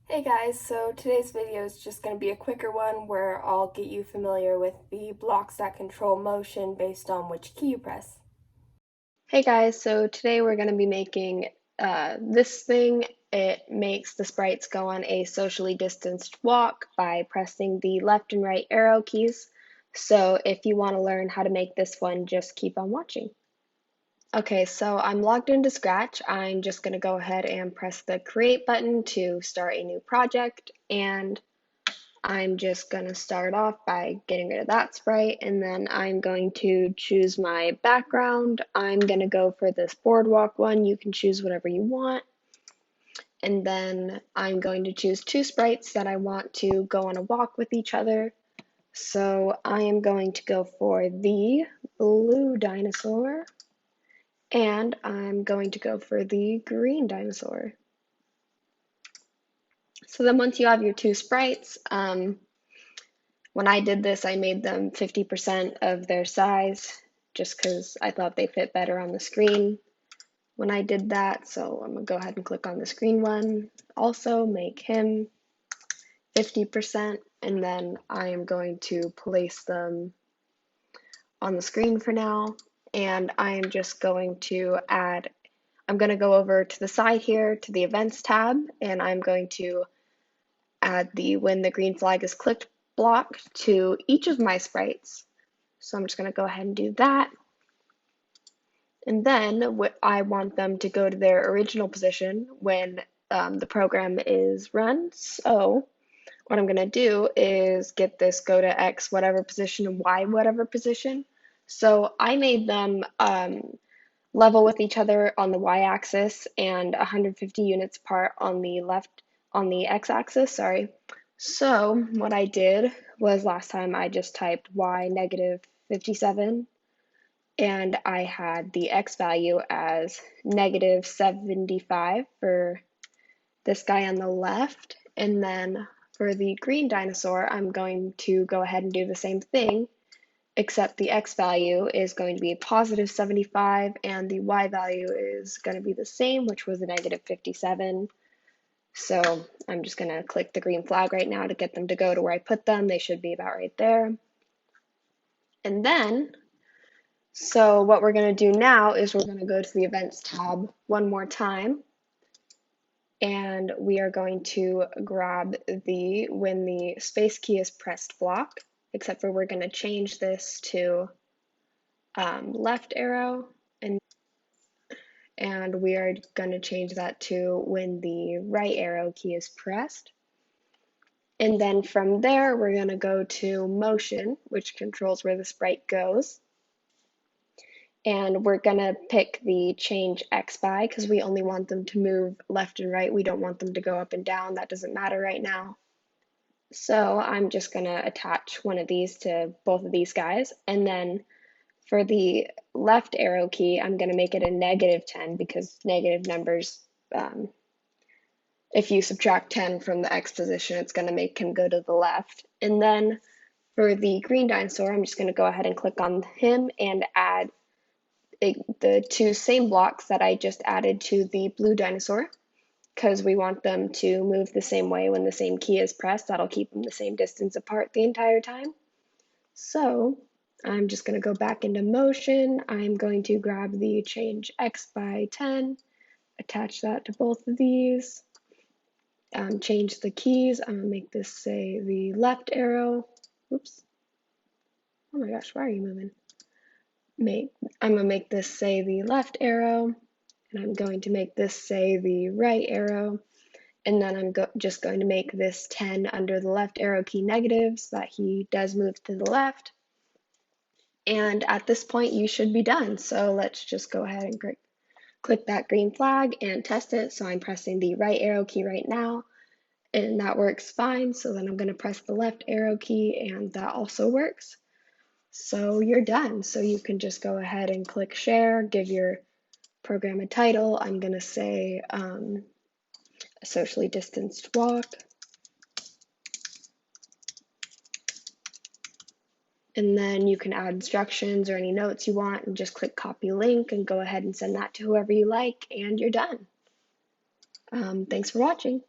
Hey guys, so today's video is just going to be a quicker one where I'll get you familiar with the blocks that control motion based on which key you press. Hey guys, so today we're going to be making this thing. It makes the sprites go on a socially distanced walk by pressing the left and right arrow keys. So if you want to learn how to make this one, just keep on watching. Okay, so I'm logged into Scratch. I'm just going to go ahead and press the create button to start a new project, and I'm just going to start off by getting rid of that sprite, and then I'm going to choose my background. I'm going to go for this boardwalk one. You can choose whatever you want. And then I'm going to choose two sprites that I want to go on a walk with each other. So I am going to go for the blue dinosaur, and I'm going to go for the green dinosaur. So then once you have your two sprites, when I did this, I made them 50% of their size just because I thought they fit better on the screen when I did that. So I'm going to go ahead and click on the screen one. Also make him 50%, and then I am going to place them on the screen for now. And I am just going to I'm going to go over to the side here to the events tab, and I'm going to add the when the green flag is clicked block to each of my sprites. So I'm just going to go ahead and do that. And then I want them to go to their original position when the program is run. So what I'm going to do is get this go to X whatever position and Y whatever position. So I made them level with each other on the y-axis and 150 units apart on the x-axis, sorry. So what I did was last time I just typed y negative 57, and I had the x value as negative 75 for this guy on the left. And then for the green dinosaur, I'm going to go ahead and do the same thing, except the x value is going to be positive 75 and the y value is going to be the same, which was a negative 57. So I'm just going to click the green flag right now to get them to go to where I put them. They should be about right there. And then, so what we're going to do now is we're going to go to the events tab one more time, and we are going to grab the when the space key is pressed block, except for we're going to change this to left arrow, and we are going to change that to when the right arrow key is pressed. And then from there, we're going to go to motion, which controls where the sprite goes. And we're going to pick the change X by because we only want them to move left and right. We don't want them to go up and down. That doesn't matter right now. So I'm just going to attach one of these to both of these guys. And then for the left arrow key, I'm going to make it a negative 10 because negative numbers, if you subtract 10 from the X position, it's going to make him go to the left. And then for the green dinosaur, I'm just going to go ahead and click on him and add the two same blocks that I just added to the blue dinosaur, because we want them to move the same way when the same key is pressed. That'll keep them the same distance apart the entire time. So I'm just going to go back into motion. I'm going to grab the change X by 10, attach that to both of these, change the keys. I'm going to make this say the left arrow. Oops. Oh my gosh, why are you moving? I'm going to make this say the left arrow, and I'm going to make this say the right arrow. And then I'm just going to make this 10 under the left arrow key negative so that he does move to the left. And at this point, you should be done. So let's just go ahead and click that green flag and test it. So I'm pressing the right arrow key right now, and that works fine. So then I'm going to press the left arrow key, and that also works. So you're done. So you can just go ahead and click share, give your program a title. I'm going to say a socially distanced walk. And then you can add instructions or any notes you want and just click copy link and go ahead and send that to whoever you like, and you're done. Thanks for watching.